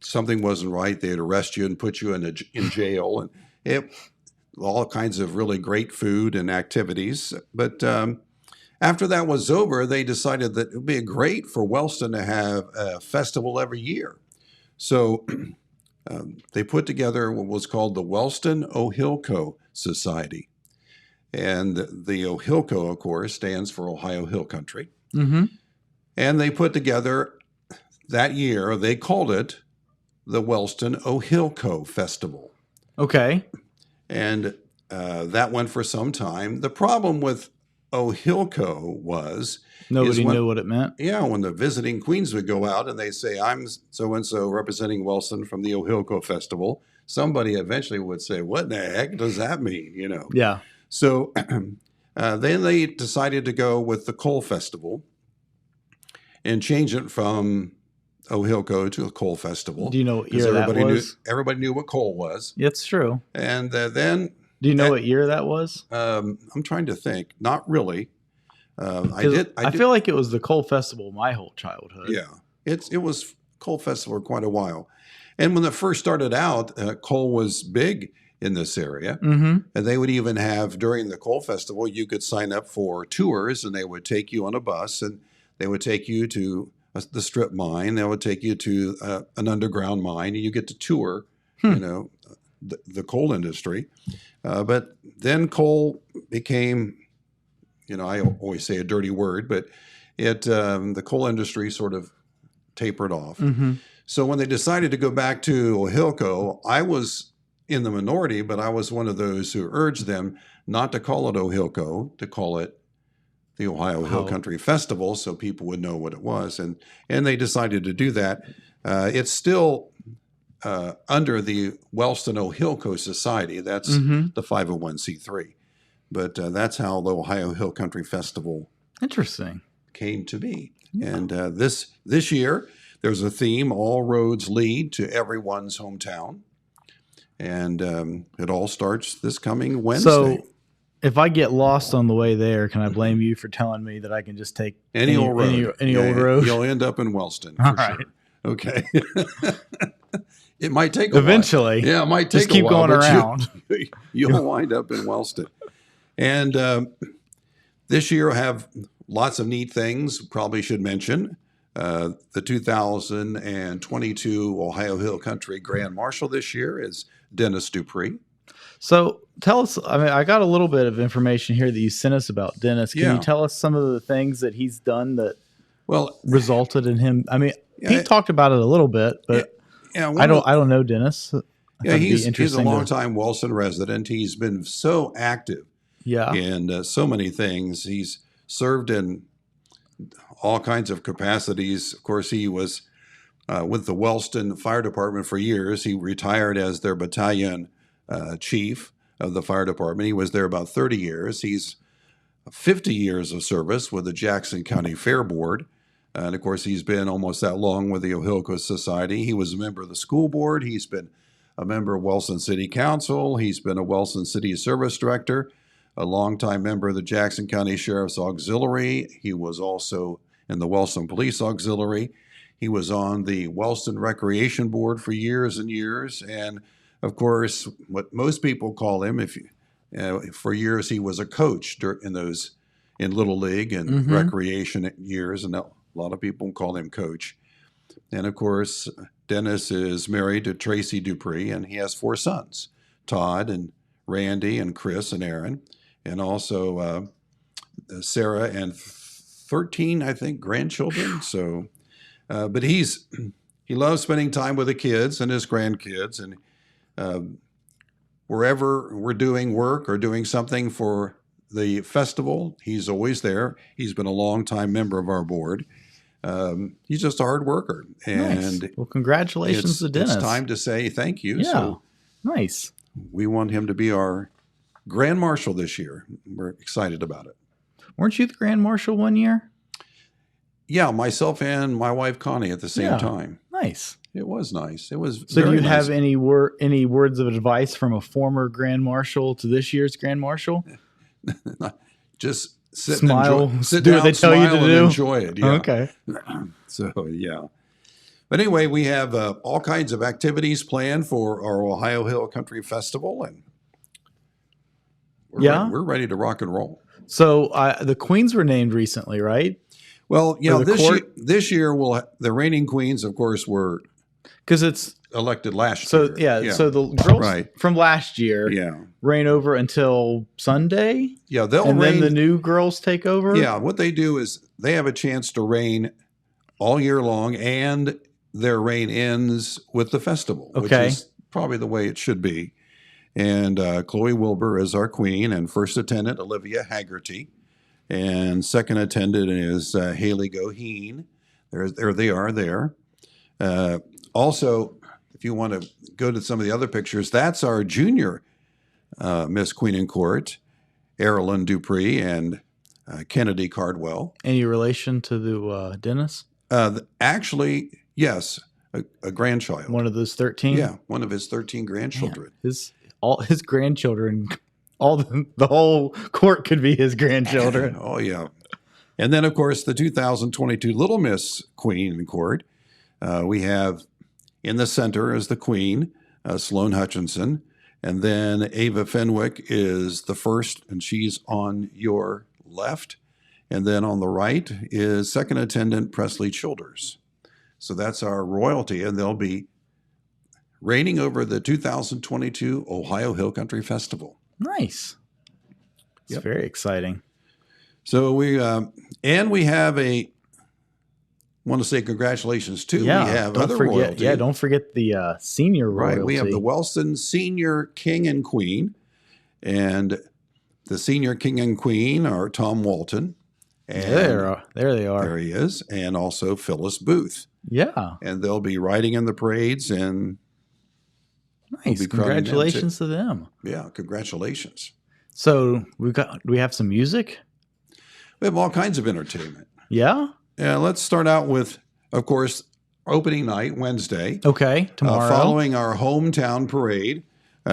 something wasn't right, they'd arrest you and put you in jail. And all kinds of really great food and activities. But after that was over, they decided that it would be great for Wellston to have a festival every year. So they put together what was called the Wellston Ohilco Society. And the Ohilco, of course, stands for Ohio Hill Country. And they put together that year, they called it the Wellston Ohilco Festival. Okay. And that went for some time. The problem with Ohilco was nobody knew what it meant. Yeah, when the visiting queens would go out and they say, "I'm so and so representing Wellston from the Ohilco Festival," somebody eventually would say, "What the heck does that mean?" Yeah. So then they decided to go with the Coal Festival and change it from Ohilco to a Coal Festival. Do you know what year that was? Everybody knew what coal was. It's true. And then... Do you know what year that was? I'm trying to think. Not really. I feel like it was the Coal Festival my whole childhood. Yeah. It was Coal Festival for quite a while. And when it first started out, coal was big in this area. And they would even have, during the Coal Festival, you could sign up for tours, and they would take you on a bus, and they would take you to the strip mine. They would take you to an underground mine, and you get to tour, the coal industry. But then coal became, I always say a dirty word, but the coal industry sort of tapered off. So when they decided to go back to Ohilco, I was in the minority, but I was one of those who urged them not to call it Ohilco, to call it the Ohio Hill Country Festival, so people would know what it was. And they decided to do that. It's still under the Wellston Ohilco Society. That's the 501c3. But that's how the Ohio Hill Country Festival came to be. Yeah. And this year, there's a theme, all roads lead to everyone's hometown. And it all starts this coming Wednesday. So If I get lost on the way there, can I blame you for telling me that I can just take Any old road. Any old road? You'll end up in Wellston All for right. sure. Okay. It might take Eventually. a while. Yeah, it might take Just keep a while. going but around. You'll wind up in Wellston. And this year will have lots of neat things. Probably should mention the 2022 Ohio Hill Country Grand Marshal this year is Dennis Dupree. So tell us, I mean, I got a little bit of information here that you sent us about Dennis. Can Yeah. you tell us some of the things that he's done that Well, resulted in him? I mean, Yeah, Pete talked about it a little bit, but yeah, I don't know Dennis. Yeah, It'd be he's a interesting longtime Wellston resident. He's been so active Yeah. in so many things. He's served in all kinds of capacities. Of course, he was with the Wellston Fire Department for years. He retired as their battalion chief of the fire department. He was there about 30 years. He's 50 years of service with the Jackson County Fair Board. And of course, he's been almost that long with the Ohilco Society. He was a member of the school board. He's been a member of Wellston City Council. He's been a Wellston City Service Director, a longtime member of the Jackson County Sheriff's Auxiliary. He was also in the Wellston Police Auxiliary. He was on the Wellston Recreation Board for years and years. And of course, what most people call him, for years he was a coach in Little League and recreation years, and a lot of people call him Coach. And of course, Dennis is married to Tracy Dupree, and he has 4 sons, Todd and Randy and Chris and Aaron, and also Sarah and 13, I think, grandchildren. So, but he loves spending time with the kids and his grandkids, and wherever we're doing work or doing something for the festival, he's always there. He's been a long-time member of our board. He's just a hard worker. And nice. Well, congratulations to Dennis. It's time to say thank you. Yeah. So nice. we want him to be our Grand Marshal this year. We're excited about it. Weren't you the Grand Marshal one year? Yeah, myself and my wife Connie at the same time. Nice. It was nice. It was. So, do you nice. have any words of advice from a former Grand Marshal to this year's Grand Marshal? Just sit smile, and enjoy. Sit do down, what they tell you to and do. Enjoy it. Yeah. Okay. So yeah. But anyway, we have all kinds of activities planned for our Ohio Hill Country Festival, and we're ready to rock and roll. So the queens were named recently, right? Well, this year the reigning queens, of course, were because it's elected last year. So the girls from last year reign over until Sunday. Yeah, then the new girls take over. Yeah, what they do is they have a chance to reign all year long, and their reign ends with the festival, which is probably the way it should be. And Chloe Wilbur is our queen, and first attendant Olivia Haggerty, and second attendant is Haley Goheen. There they are there. Also, if you want to go to some of the other pictures, that's our junior Miss Queen and Court, Erilyn Dupree and Kennedy Cardwell. Any relation to the Dennis? Actually, yes, a grandchild. One of those 13? Yeah, one of his 13 grandchildren. Man, all his grandchildren, the whole court could be his grandchildren. Oh, yeah. And then, of course, the 2022 Little Miss Queen and Court. We have in the center is the Queen, Sloan Hutchinson. And then Ava Fenwick is the first, and she's on your left. And then on the right is second attendant Presley Childers. So that's our royalty, and they'll be reigning over the 2022 Ohio Hill Country Festival. Nice. It's very exciting. So we have want to say congratulations too. Yeah, we have other royalty. Yeah, don't forget the senior royalty. Right, we have the Wellston Senior King and Queen, and the Senior King and Queen are Tom Walton. And there they are. There he is, and also Phyllis Booth. Yeah, and they'll be riding in the parades and. Nice, congratulations to them. Yeah, congratulations. So we have some music. We have all kinds of entertainment. Yeah. Yeah, let's start out with, of course, opening night, Wednesday. Okay, tomorrow. Following our hometown parade,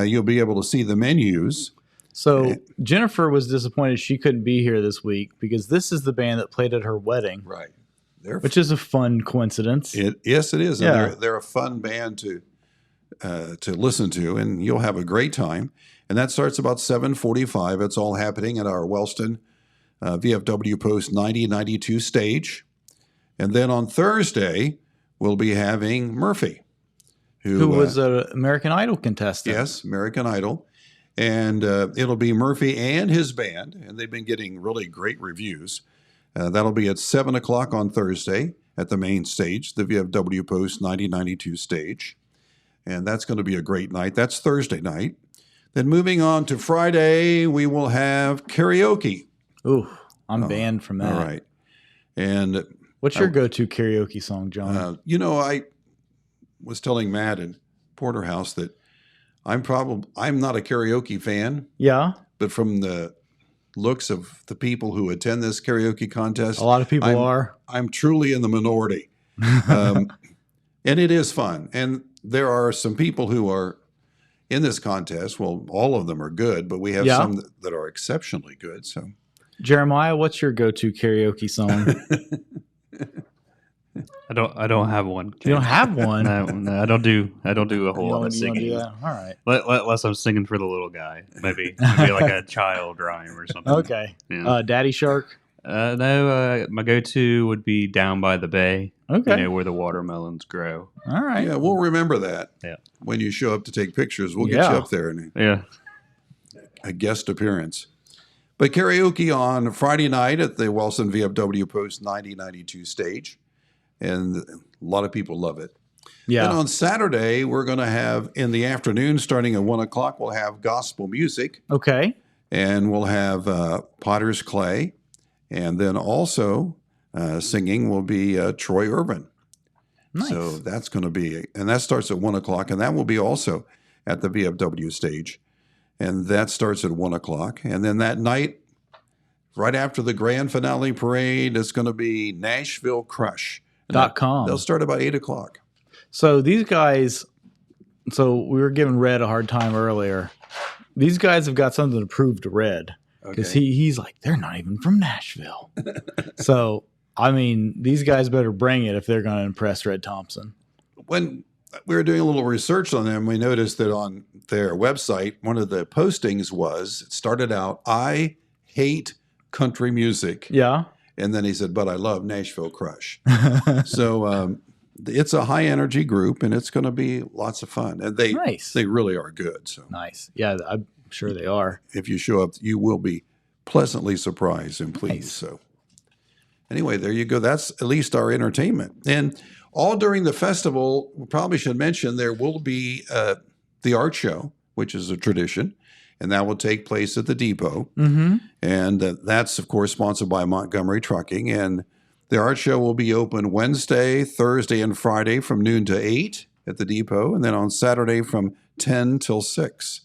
you'll be able to see the menus. So Jennifer was disappointed she couldn't be here this week because this is the band that played at her wedding, Right. which is a fun coincidence. Yes, it is. Yeah. And they're a fun band to listen to, and you'll have a great time. And that starts about 7:45. It's all happening at our Wellston VFW Post 9092 stage. And then on Thursday, we'll be having Murphy, who was an American Idol contestant. Yes, American Idol. And it'll be Murphy and his band, and they've been getting really great reviews. That'll be at 7 o'clock on Thursday at the main stage, the VFW Post 9092 stage. And that's going to be a great night. That's Thursday night. Then moving on to Friday, we will have karaoke. Ooh, I'm banned from that. All right. And what's your go-to karaoke song, John? I was telling Matt in Porterhouse that I'm not a karaoke fan. Yeah. But from the looks of the people who attend this karaoke contest, a lot of people are. I'm truly in the minority. And it is fun. And there are some people who are in this contest. Well, all of them are good, but we have some that are exceptionally good. So, Jeremiah, what's your go-to karaoke song? I don't have one. You don't have one? No, I don't do a whole lot of singing. You don't do that? All right. Unless I'm singing for the little guy, maybe like a child rhyme or something. Okay. Yeah. Daddy Shark. No, my go-to would be Down by the Bay. Okay. Where the watermelons grow. All right. Yeah, we'll remember that. Yeah. When you show up to take pictures, we'll get you up there and a guest appearance. But karaoke on Friday night at the Wellston VFW Post 9092 stage. And a lot of people love it. Yeah. Then on Saturday, we're going to have, in the afternoon, starting at 1 o'clock, we'll have gospel music. Okay. And we'll have Potter's Clay. And then also singing will be Troy Irvin. Nice. So that's going to be, and that starts at 1 o'clock. And that will be also at the VFW stage. And that starts at 1 o'clock. And then that night, right after the grand finale parade, it's going to be Nashville Crush. .com. They'll start about 8 o'clock. So these guys, we were giving Red a hard time earlier. These guys have got something to prove to Red because he's like, they're not even from Nashville. So, I mean, these guys better bring it if they're going to impress Red Thompson. When we were doing a little research on them, we noticed that on their website, one of the postings it started out, I hate country music. Yeah. And then he said, but I love Nashville Crush. So it's a high energy group and it's going to be lots of fun. And they really are good. So nice. Yeah, I'm sure they are. If you show up, you will be pleasantly surprised and pleased. Nice. So anyway, there you go. That's at least our entertainment. And all during the festival, we probably should mention there will be the art show, which is a tradition. And that will take place at the depot. Mm-hmm. And that's, of course, sponsored by Montgomery Trucking. And the art show will be open Wednesday, Thursday, and Friday from noon to 8 at the depot. And then on Saturday from 10 till 6.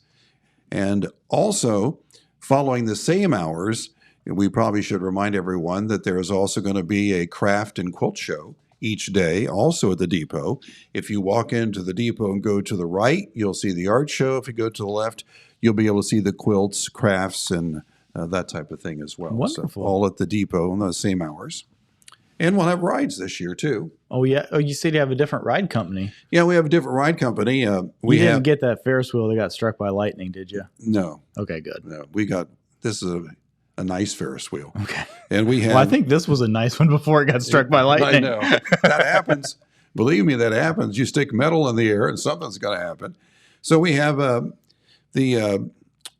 And also, following the same hours, we probably should remind everyone that there is also going to be a craft and quilt show each day, also at the depot. If you walk into the depot and go to the right, you'll see the art show. If you go to the left, you'll be able to see the quilts, crafts, and that type of thing as well. Wonderful. So all at the depot on those same hours. And we'll have rides this year, too. Oh, yeah. Oh, you said you have a different ride company. Yeah, we have a different ride company. We didn't get that Ferris wheel that got struck by lightning, did you? No. Okay, good. No, this is a nice Ferris wheel. Okay. And we have. Well, I think this was a nice one before it got struck by lightning. I know. That happens. Believe me, that happens. You stick metal in the air and something's going to happen. So we have the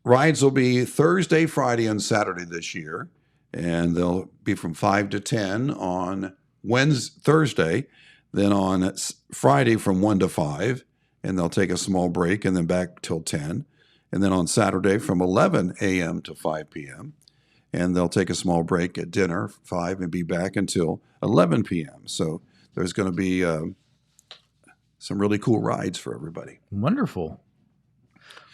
rides will be Thursday, Friday, and Saturday this year. And they'll be from 5 to 10 on Thursday, then on Friday from 1 to 5, and they'll take a small break and then back till 10. And then on Saturday from 11 a.m. to 5 p.m., and they'll take a small break at dinner, 5, and be back until 11 p.m. So there's going to be some really cool rides for everybody. Wonderful.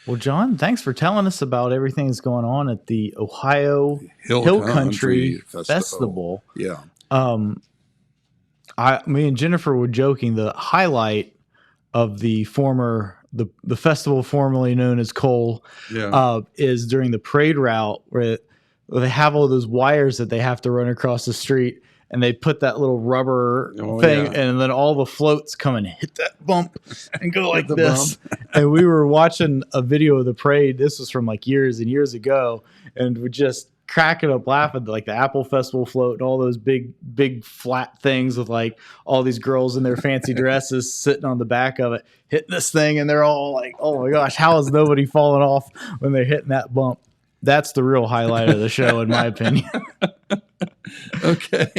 Well, John, thanks for telling us about everything that's going on at the Ohio Hill Country Festival. Yeah. Me and Jennifer were joking. The highlight of the former the festival formerly known as Cole, is during the parade route where they have all those wires that they have to run across the street, and they put that little rubber thing, and then all the floats come and hit that bump and go like this. And we were watching a video of the parade. This was from like years and years ago, and we just cracking up laughing, like the Apple Festival float and all those big flat things with like all these girls in their fancy dresses sitting on the back of it, hitting this thing, and they're all like, "Oh my gosh, how is nobody falling off when they're hitting that bump?" That's the real highlight of the show, in my opinion. Okay.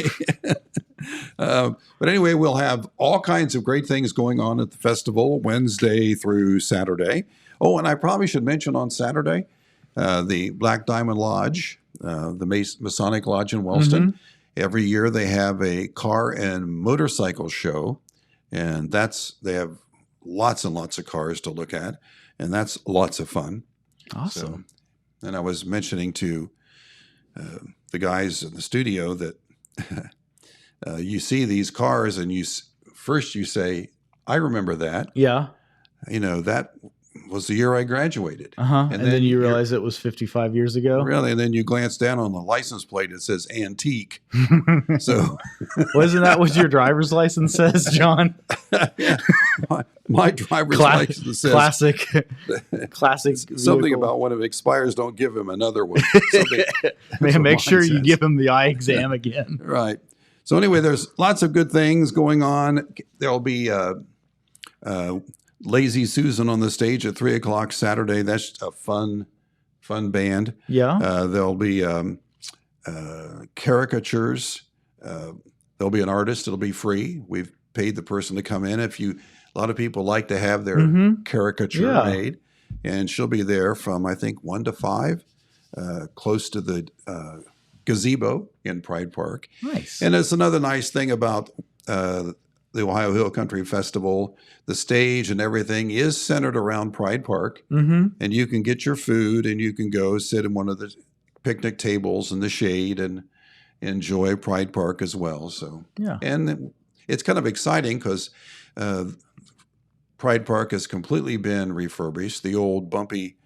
But anyway, we'll have all kinds of great things going on at the festival Wednesday through Saturday. Oh, and I probably should mention on Saturday, the Black Diamond Lodge, the Masonic Lodge in Wellston. Every year they have a car and motorcycle show, and they have lots and lots of cars to look at, and that's lots of fun. Awesome. And I was mentioning to the guys in the studio that you see these cars and first you say, I remember that. Yeah. That was the year I graduated. And then you realize it was 55 years ago. Really? And then you glance down on the license plate. It says antique. So wasn't that what your driver's license says, John? Yeah. My driver's license says classic something vehicle. about when it expires, don't give him another one. Man, make sure you give him the eye exam again. Right. So anyway, there's lots of good things going on. There'll be Lazy Susan on the stage at 3:00 Saturday. That's a fun band. Yeah. There'll be caricatures. There'll be an artist. It'll be free. We've paid the person to come in. A lot of people like to have their caricature made, and she'll be there from I think 1 to 5, close to the gazebo in Pride Park. Nice. And it's another nice thing about the Ohio Hill Country Festival. The stage and everything is centered around Pride Park, and you can get your food and you can go sit in one of the picnic tables in the shade and enjoy Pride Park as well. So, and it's kind of exciting because Pride Park has completely been refurbished. The old bumpy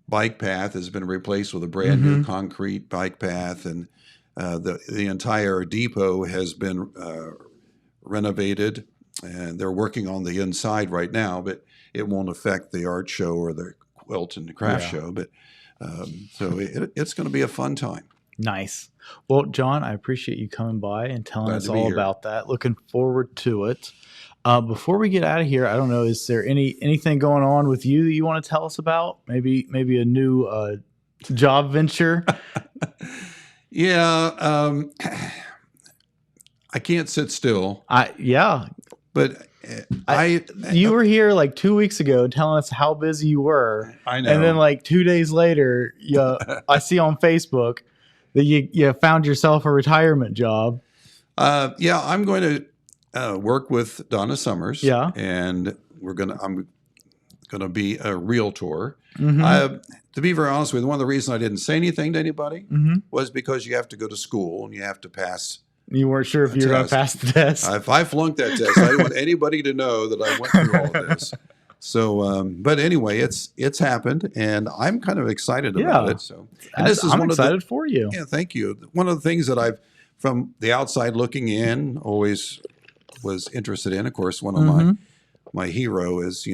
bike path has been replaced with a brand new concrete bike path, and the entire depot has been renovated, and they're working on the inside right now, but it won't affect the art show or the quilt and the craft show. But so it's going to be a fun time. Nice. Well, John, I appreciate you coming by and telling us all about that. Looking forward to it. Before we get out of here, I don't know, is there anything going on with you that you want to tell us about? Maybe a new job venture? Yeah. I can't sit still. But you were here like 2 weeks ago telling us how busy you were. I know. And then like 2 days later, I see on Facebook that you found yourself a retirement job. I'm going to work with Donna Summers. Yeah. And I'm going to be a realtor. To be very honest with you, one of the reasons I didn't say anything to anybody was because you have to go to school and you have to pass. You weren't sure if you were going to pass the test. If I flunked that test, I didn't want anybody to know that I went through all of this. So, but anyway, it's happened, and I'm kind of excited about it. So, and I'm excited for you. Yeah, thank you. One of the things that I've, from the outside looking in, always was interested in. Of course, one of my hero is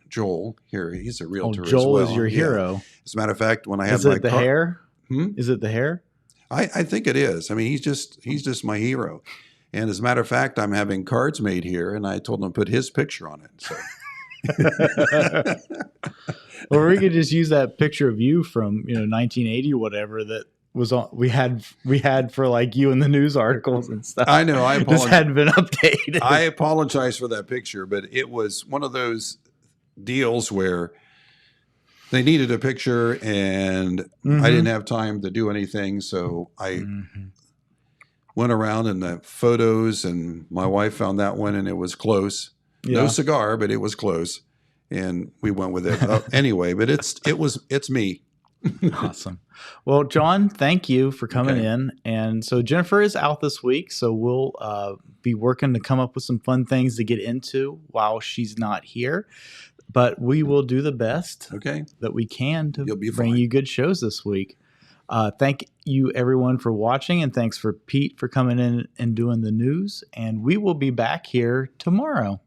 Joel here. He's a realtor. Joel as well. Is your hero. As a matter of fact, when I have my hair? Is it the hair? I think it is. I mean, he's just my hero. And as a matter of fact, I'm having cards made here, and I told him to put his picture on it. So. Or we could just use that picture of you from 1980 or whatever that was on. We had for like you in the news articles and stuff. I know. I apologize. Just hadn't been updated. I apologize for that picture, but it was one of those deals where they needed a picture, and I didn't have time to do anything, so I went around in the photos, and my wife found that one, and it was close. Yeah. No cigar, but it was close, and we went with it anyway. But it's me. Awesome. Well, John, thank you for coming Okay. in. And so Jennifer is out this week, so we'll be working to come up with some fun things to get into while she's not here. But we will do the best Okay. that we can to You'll be bring fine. you good shows this week. Thank you, everyone, for watching, and thanks for Pete for coming in and doing the news. And we will be back here tomorrow.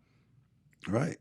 Right.